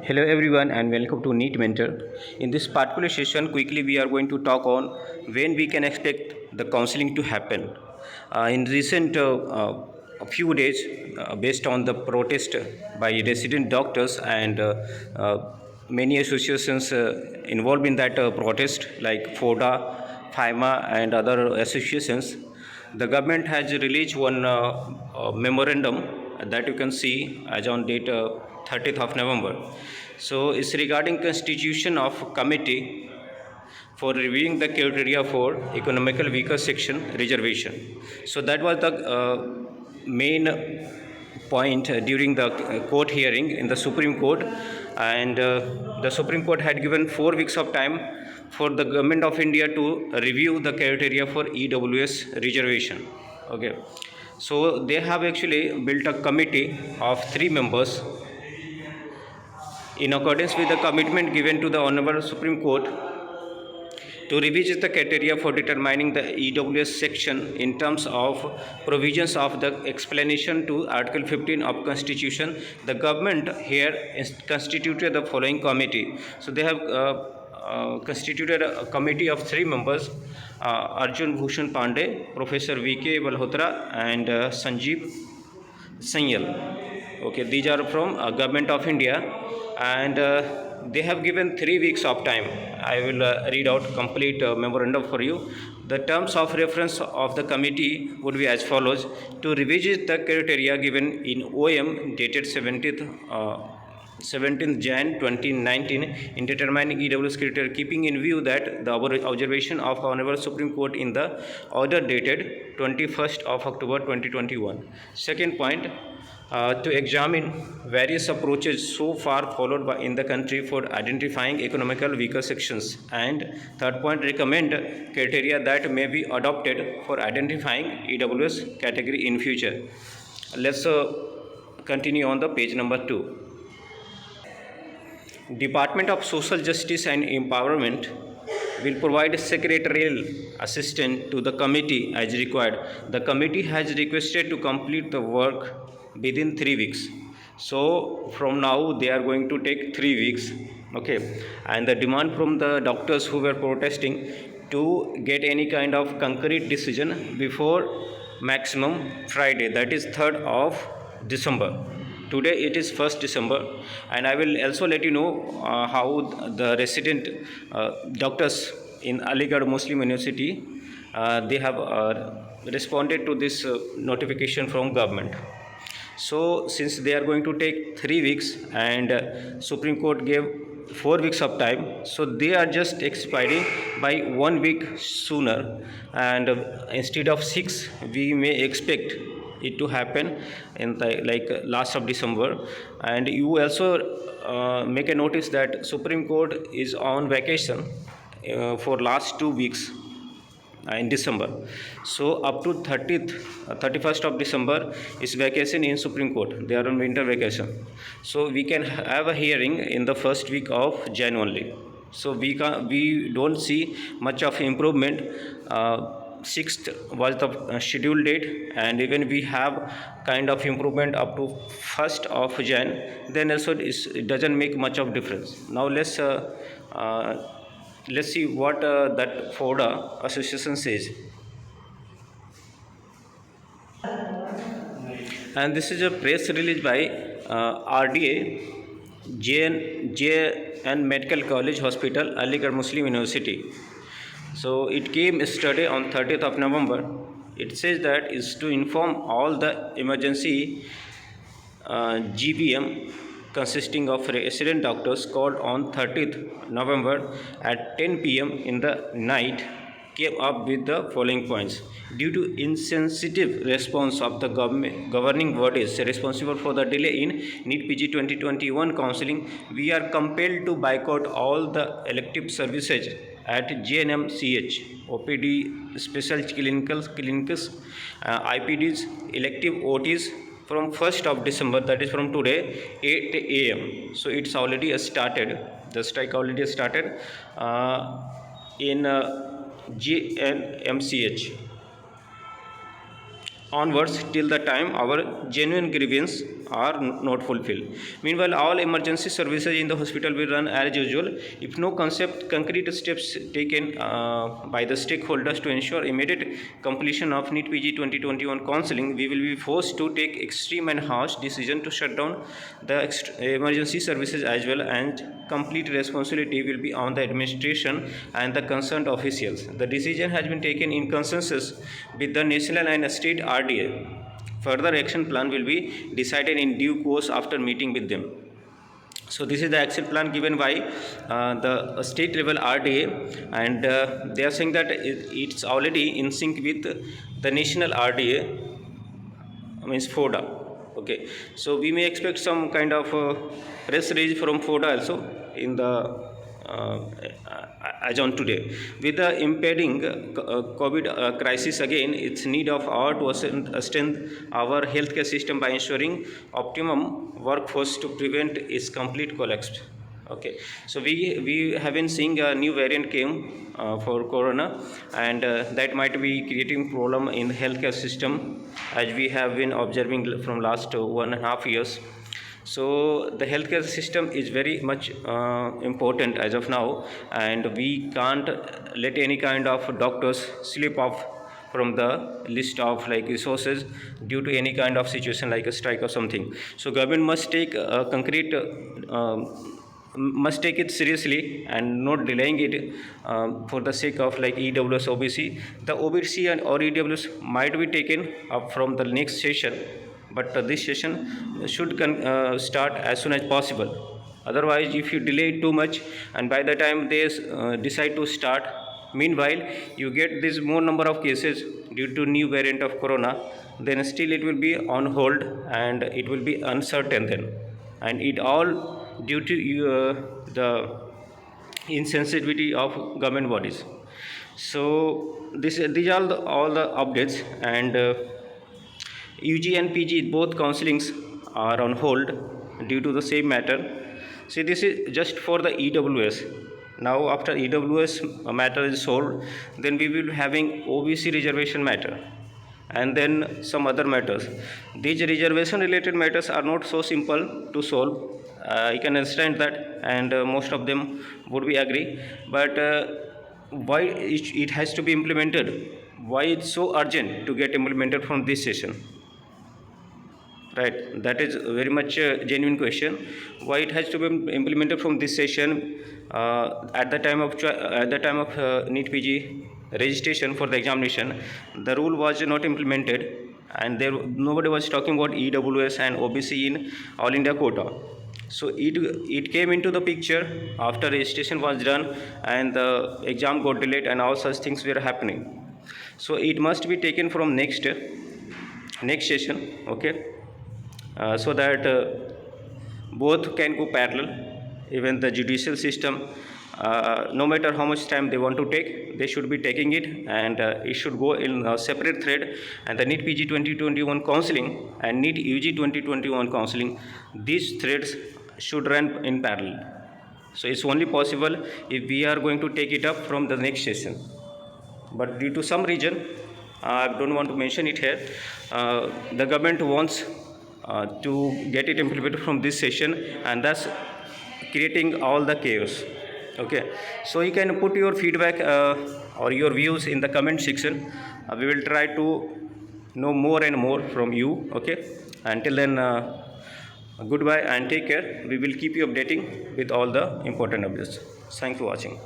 Hello everyone and welcome to NEET Mentor. In this particular session, quickly we are going to talk on when we can expect the counseling to happen. In recent a few days, based on the protest by resident doctors and many associations involved in that protest like FODA, FIMA and other associations, the government has released one memorandum that you can see as on date 30th of November. So it's regarding constitution of committee for reviewing the criteria for economical weaker section reservation. So that was the main point during the court hearing in the Supreme Court, and the Supreme Court had given 4 weeks of time for the government of India to review the criteria for EWS reservation. Okay, so they have actually built a committee of 3 members in accordance with the commitment given to the Honorable Supreme Court to revisit the criteria for determining the EWS section in terms of provisions of the explanation to Article 15 of Constitution. The government here constituted the following committee. So they have constituted a committee of 3 members, Arjun Bhushan Pandey, Professor V.K. Malhotra and Sanjeev Sanyal. Okay, these are from Government of India, and they have given 3 weeks of time. I will read out complete memorandum for you. The terms of reference of the committee would be as follows: to revisit the criteria given in OM dated 17th Jan 2019 in determining EWS criteria, keeping in view that the observation of Honorable Supreme Court in the order dated 21st of October 2021. Second point, to examine various approaches so far followed in the country for identifying economical weaker sections. And third point, recommend criteria that may be adopted for identifying EWS category in future. Let's continue on the page number 2. Department of Social Justice and Empowerment will provide secretarial assistance to the committee as required. The committee has requested to complete the work within 3 weeks. So from now they are going to take 3 weeks. Okay, and the demand from the doctors who were protesting to get any kind of concrete decision before maximum Friday, that is 3rd of December. Today it is 1st December, and I will also let you know how the resident doctors in Aligarh Muslim University they have responded to this notification from government. So since they are going to take 3 weeks and Supreme Court gave 4 weeks of time, so they are just expiring by 1 week sooner, and instead of 6 we may expect it to happen in the last of December. And you also make a notice that Supreme Court is on vacation for last 2 weeks in December. So up to 31st of December is vacation in Supreme Court. They are on winter vacation. So we can have a hearing in the first week of Jan only. So we don't see much of improvement. 6th was the scheduled date, and even we have kind of improvement up to 1st of Jan, then also it doesn't make much of difference. Now let's see what that FODA association says. And this is a press release by RDA JN Medical College Hospital, Aligarh Muslim University. So it came yesterday on 30th of November. It says that is to inform all the emergency GBM consisting of resident doctors called on 30th November at 10 p.m. in the night came up with the following points. Due to insensitive response of the governing bodies responsible for the delay in NEET PG 2021 counseling, we are compelled to boycott all the elective services at JNMCH, OPD, special clinics, IPDs, elective OTs from 1st of December, that is from today, 8 a.m. So it's already started, the strike already started in JNMCH onwards till the time our genuine grievance are not fulfilled. Meanwhile, all emergency services in the hospital will run as usual if no concrete steps taken by the stakeholders to ensure immediate completion of NEET PG 2021 counseling. We will be forced to take extreme and harsh decision to shut down the emergency services as well, and complete responsibility will be on the administration and the concerned officials. The decision has been taken in consensus with the national and state RDA. Further action plan will be decided in due course after meeting with them. So this is the action plan given by the state level RDA, and they are saying that it's already in sync with the national RDA, means FODA. Okay, so we may expect some kind of press release from FODA also in the as on today. With the impending COVID crisis again, it's need of our to strengthen our healthcare system by ensuring optimum workforce to prevent its complete collapse. Okay, so we have been seeing a new variant came for corona, and that might be creating problem in the healthcare system, as we have been observing from last 1.5 years. So the healthcare system is very much important as of now, and we can't let any kind of doctors slip off from the list of like resources due to any kind of situation like a strike or something. So government must take concrete must take it seriously and not delaying it for the sake of like EWS OBC. The OBC and or EWS might be taken up from the next session, but this session should start as soon as possible. Otherwise, if you delay it too much and by the time they decide to start, meanwhile you get this more number of cases due to new variant of corona, then still it will be on hold and it will be uncertain then, and it all due to the insensitivity of government bodies. So these are all the updates, and UG and PG both counselings are on hold due to the same matter. See, this is just for the EWS. Now after EWS matter is solved, then we will be having OBC reservation matter, and then some other matters. These reservation related matters are not so simple to solve. I can understand that, and most of them would be agree, but why it has to be implemented? Why it's so urgent to get implemented from this session? Right, that is very much a genuine question. Why it has to be implemented from this session at the time of NEET PG registration for the examination? The rule was not implemented, and nobody was talking about EWS and OBC in All India quota. So it came into the picture after registration was done and the exam got delayed and all such things were happening. So it must be taken from next session. Okay, so that both can go parallel. Even the judicial system, no matter how much time they want to take, they should be taking it, and it should go in a separate thread. And the NEET PG 2021 counselling and NEET UG 2021 counselling, these threads should run in parallel. So it's only possible if we are going to take it up from the next session. But due to some reason, I don't want to mention it here, the government wants to get it implemented from this session, and thus creating all the chaos. Okay, so you can put your feedback or your views in the comment section. We will try to know more and more from you. Okay, until then, goodbye and take care. We will keep you updating with all the important updates. Thanks for watching.